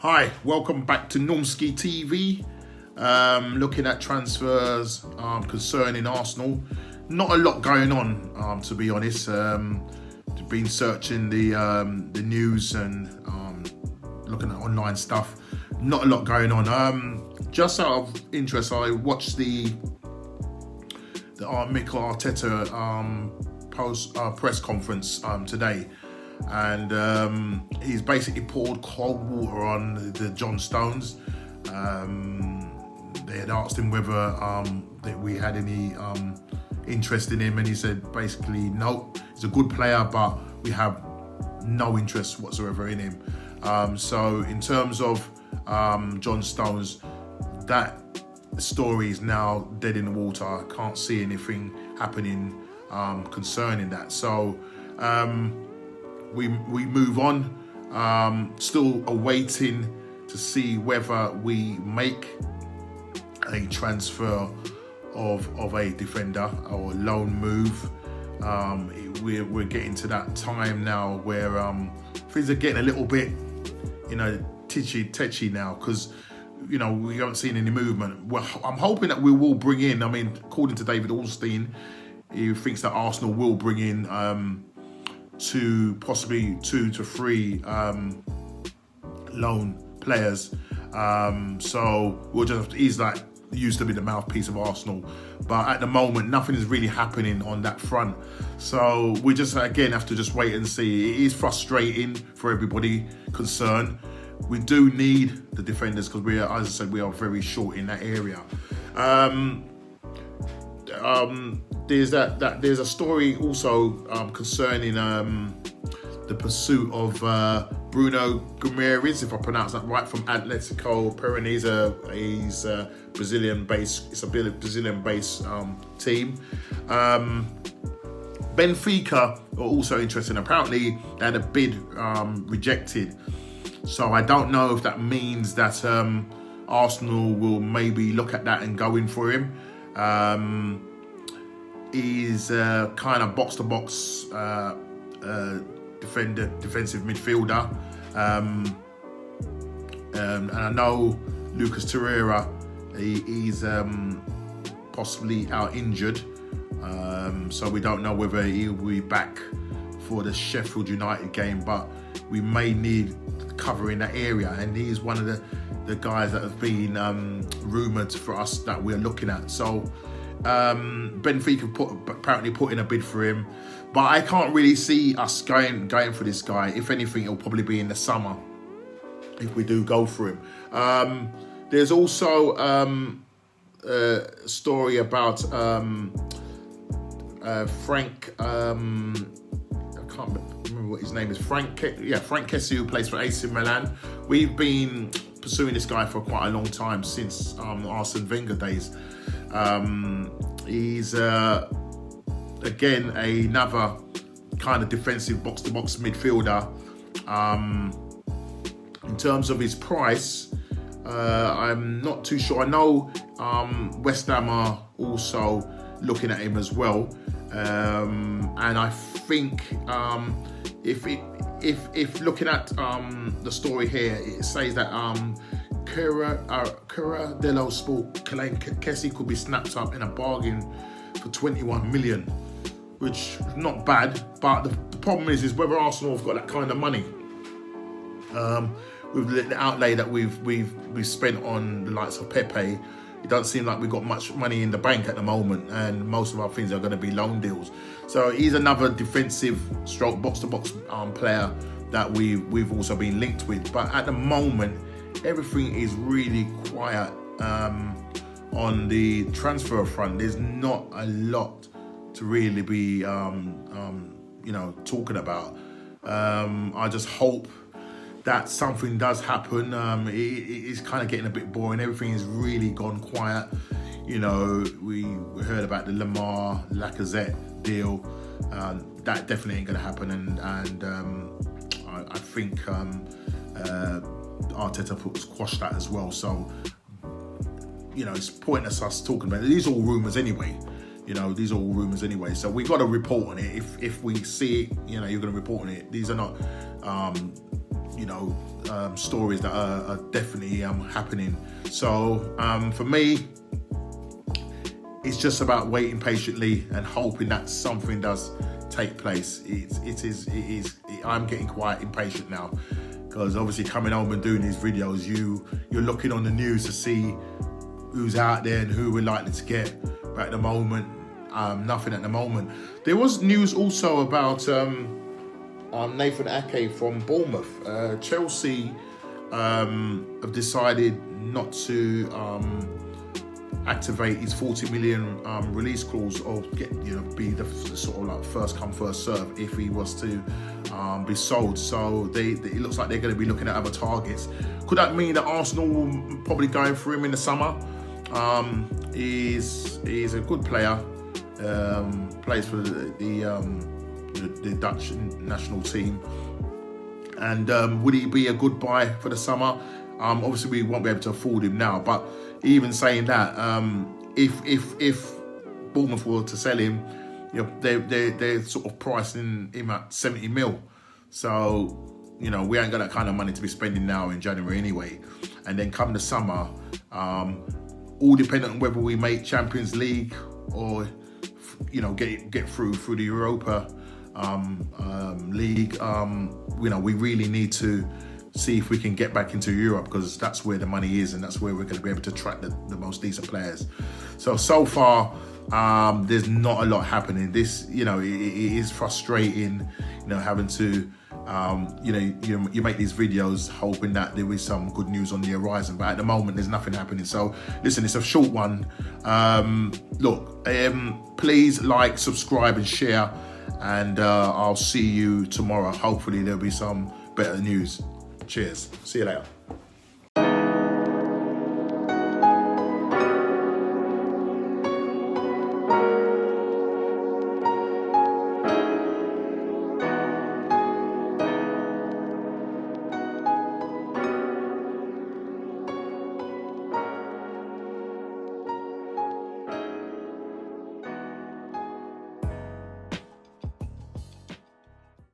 Hi, welcome back to Normski TV. Looking at transfers concerning Arsenal. Not a lot going on, to be honest. Been searching the news and looking at online stuff. Not a lot going on. Just out of interest, I watched the Mikel Arteta press conference today. And he's basically poured cold water on the John Stones. They had asked him whether that we had any interest in him, and he said basically no, he's a good player, but we have no interest whatsoever in him. So in terms of John Stones, that story is now dead in the water. I can't see anything happening concerning that. So we move on, still awaiting to see whether we make a transfer of a defender or a loan move. We're getting to that time now where things are getting a little bit, tetchy now, because we haven't seen any movement. Well, I'm hoping that we will bring in, according to David Ornstein, he thinks that Arsenal will bring in possibly 2 to 3 loan players. So he's like used to be the mouthpiece of Arsenal, but at the moment nothing is really happening on that front. So we just again have to just wait and see. It is frustrating for everybody concerned. We do need the defenders because we are, as I said, we are very short in that area. There's a story also concerning the pursuit of Bruno Guimaraes, if I pronounce that right, from Atletico Paranaense. He's a Brazilian-based. It's a Brazilian-based team. Benfica are also interested. Apparently, they had a bid rejected. So I don't know if that means that Arsenal will maybe look at that and go in for him. He's kind of box-to-box defensive midfielder. And I know Lucas Torreira, he's possibly out injured. So we don't know whether he'll be back for the Sheffield United game, but we may need cover in that area. And he's one of the guys that have been rumoured for us that we're looking at. So Benfica apparently put in a bid for him, but I can't really see us going for this guy. If anything, it'll probably be in the summer if we do go for him. There's also a story about Franck. I can't remember what his name is. Franck Kessie, who plays for AC Milan. We've been pursuing this guy for quite a long time, since Arsene Wenger days. He's again another kind of defensive box-to-box midfielder. In terms of his price, I'm not too sure. I know West Ham are also looking at him as well, and I think if looking at the story here, it says that Cura dello Sport Kessie could be snapped up in a bargain for 21 million, which is not bad. But the problem is whether Arsenal have got that kind of money. With the outlay that we've spent on the likes of Pepe, it doesn't seem like we've got much money in the bank at the moment, and most of our things are going to be loan deals. So he's another defensive stroke box-to-box player that we've also been linked with. But at the moment, everything is really quiet on the transfer front. There's not a lot to really be talking about. I just hope that something does happen. It's kind of getting a bit boring. Everything has really gone quiet. We heard about the Lamar Lacazette deal. That definitely ain't going to happen. And I think Arteta squashed that as well. So, it's pointless us talking about it. These are all rumours anyway. you know, these are all rumours anyway. So we got to report on it. If we see it, you know, you're going to report on it. These are not, you know, stories that are definitely happening. So for me, it's just about waiting patiently and hoping that something does take place. I'm getting quite impatient now, because obviously coming home and doing these videos, you're looking on the news to see who's out there and who we're likely to get. But at the moment, nothing at the moment. There was news also about Nathan Ake from Bournemouth. Chelsea have decided not to activate his 40 million release clause, or be the sort of like first come first serve if he was to be sold. So it looks like they're going to be looking at other targets. Could that mean that Arsenal will probably going for him in the summer? He's a good player. Plays for the Dutch national team. And would he be a good buy for the summer? Obviously, we won't be able to afford him now. But even saying that, if Bournemouth were to sell him, you know, they're sort of pricing him at 70 mil. So, you know, we ain't got that kind of money to be spending now in January anyway. And then come the summer, all dependent on whether we make Champions League or, you know, get through the Europa League. You know, we really need to see if we can get back into Europe, because that's where the money is and that's where we're going to be able to attract the most decent players. So far, there's not a lot happening. This, you know, it is frustrating, you know, having to, you know, you make these videos hoping that there is some good news on the horizon, but at the moment there's nothing happening. So listen, it's a short one. Look, please like, subscribe and share, and I'll see you tomorrow. Hopefully there'll be some better news. Cheers. See you later.